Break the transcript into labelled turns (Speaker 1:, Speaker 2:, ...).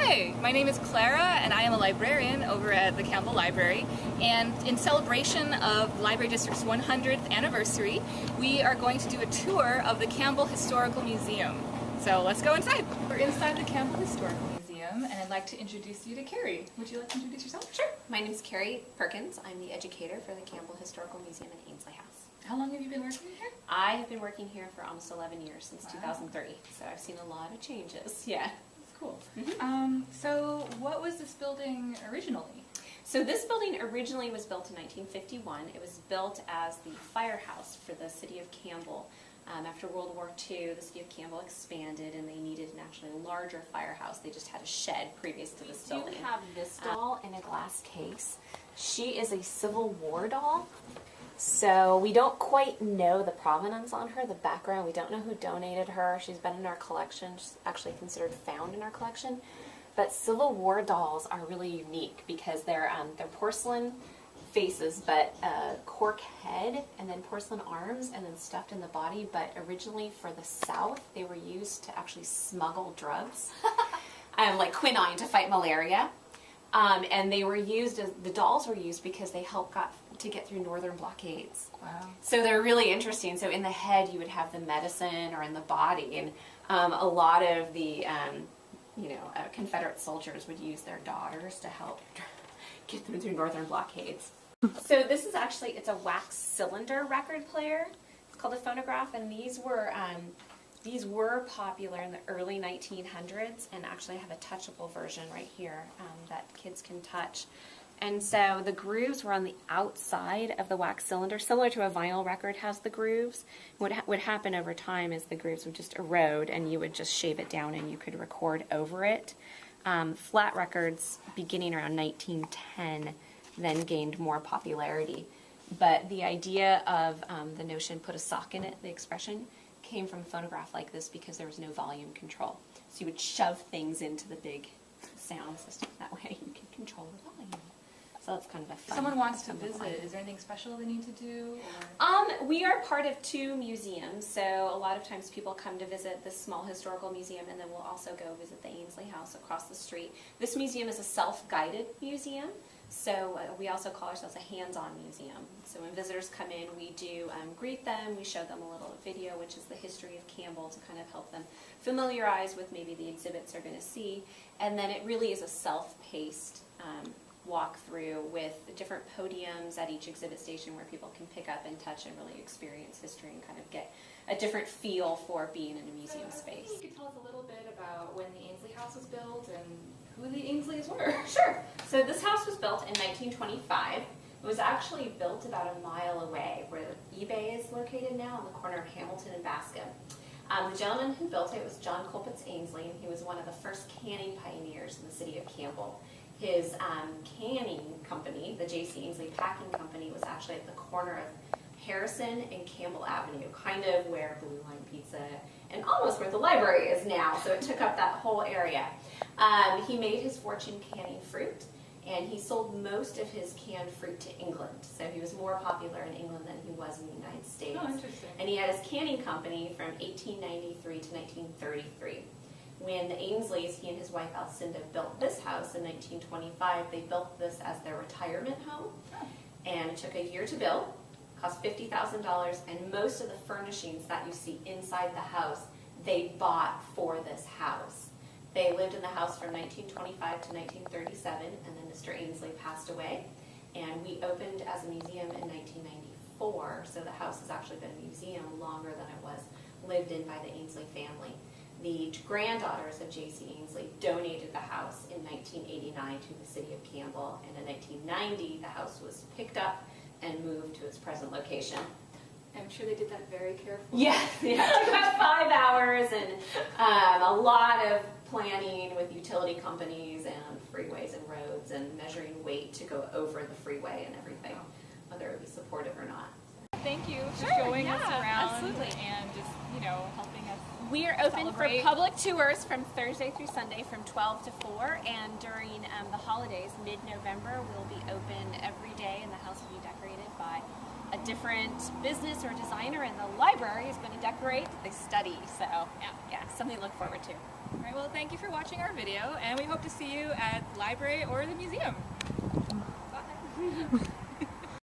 Speaker 1: Hi, my name is Clara and I am a librarian over at the Campbell Library, and in celebration of Library District's 100th anniversary we are going to do a tour of the Campbell Historical Museum. So let's go inside. We're inside the Campbell Historical Museum and I'd like to introduce you to Carrie. Would you like to introduce yourself?
Speaker 2: Sure. My name is Carrie Perkins. I'm the educator for the Campbell Historical Museum in Ainsley House.
Speaker 1: How long have you been working here?
Speaker 2: I have been working here for almost 11 years, since
Speaker 1: Wow.
Speaker 2: 2003, so I've seen a lot of changes. Yeah.
Speaker 1: Cool.
Speaker 2: Mm-hmm.
Speaker 1: So what was this building originally?
Speaker 2: So this building originally was built in 1951. It was built as the firehouse for the city of Campbell. After World War II, the city of Campbell expanded and they needed an actually larger firehouse. They just had a shed previous to this building.
Speaker 3: We have this doll in a glass case. She is a Civil War doll. So we don't quite know the provenance on her, the background. We don't know who donated her. She's been in our collection. She's actually considered found in our collection. But Civil War dolls are really unique because they're porcelain faces, but cork head, and then porcelain arms, and then stuffed in the body. But originally for the South, they were used to actually smuggle drugs, like quinine to fight malaria. And they were used as, the dolls were used because they helped to get through northern blockades.
Speaker 1: Wow.
Speaker 3: So they're really interesting. So in the head you would have the medicine, or in the body, and a lot of the Confederate soldiers would use their daughters to help get them through northern blockades. So this is actually, it's a wax cylinder record player. It's called a phonograph, and these were popular in the early 1900s, and actually I have a touchable version right here that kids can touch. And so the grooves were on the outside of the wax cylinder, similar to a vinyl record has the grooves. What would happen over time is the grooves would just erode and you would just shave it down and you could record over it. Flat records beginning around 1910 then gained more popularity. But the idea of the notion, put a sock in it, the expression, came from a phonograph like this because there was no volume control. So you would shove things into the big sound system. That way you could control the volume. So that's kind of a fun.
Speaker 1: If someone wants to visit, is there anything special they need to do?
Speaker 2: We are part of 2 museums, so a lot of times people come to visit this small historical museum, and then we'll also go visit the Ainsley House across the street. This museum is a self-guided museum, so we also call ourselves a hands-on museum. So when visitors come in, we do greet them, we show them a little video, which is the history of Campbell, to kind of help them familiarize with maybe the exhibits they're going to see, and then it really is a self-paced walk through with different podiums at each exhibit station where people can pick up and touch and really experience history and kind of get a different feel for being in a museum space.
Speaker 1: You could tell us a little bit about when the Ainsley House was built and who the Ainsleys were.
Speaker 2: Sure. So this house was built in 1925. It was actually built about a mile away where eBay is located now, on the corner of Hamilton and Bascom. The gentleman who built it was John Colpitts Ainsley, and he was one of the first canning pioneers in the city of Campbell. His canning company, the J.C. Ainsley Packing Company, was actually at the corner of Harrison and Campbell Avenue, kind of where Blue Line Pizza and almost where the library is now, so it took up that whole area. He made his fortune canning fruit, and he sold most of his canned fruit to England, so he was more popular in England than he was in the United States.
Speaker 1: Oh, interesting.
Speaker 2: And he had his canning company from 1893 to 1933. When the Ainsleys, he and his wife Alcinda, built this house in 1925, they built this as their retirement home, and it took a year to build, cost $50,000, and most of the furnishings that you see inside the house, they bought for this house. They lived in the house from 1925 to 1937, and then Mr. Ainsley passed away, and we opened as a museum in 1994, so the house has actually been a museum longer than it was lived in by the Ainsley family. The granddaughters of J.C. Ainsley donated the house in 1989 to the city of Campbell, and in 1990 the house was picked up and moved to its present location.
Speaker 1: I'm sure they did that very carefully.
Speaker 2: Yeah, it took about 5 hours and a lot of planning with utility companies and freeways and roads and measuring weight to go over the freeway and everything, whether it would be supportive or not.
Speaker 1: Thank you for
Speaker 3: Sure,
Speaker 1: showing us
Speaker 3: yeah,
Speaker 1: around
Speaker 3: absolutely.
Speaker 1: and just, helping us.
Speaker 3: We are open
Speaker 1: Celebrate.
Speaker 3: for public tours from Thursday through Sunday from 12 to 4, and during the holidays, mid-November, we'll be open every day, and the house will be decorated by
Speaker 4: a different business or designer in the library is going to decorate, they study. So yeah, something to look forward to.
Speaker 1: All right, well, thank you for watching our video, and we hope to see you at the library or the museum. Bye.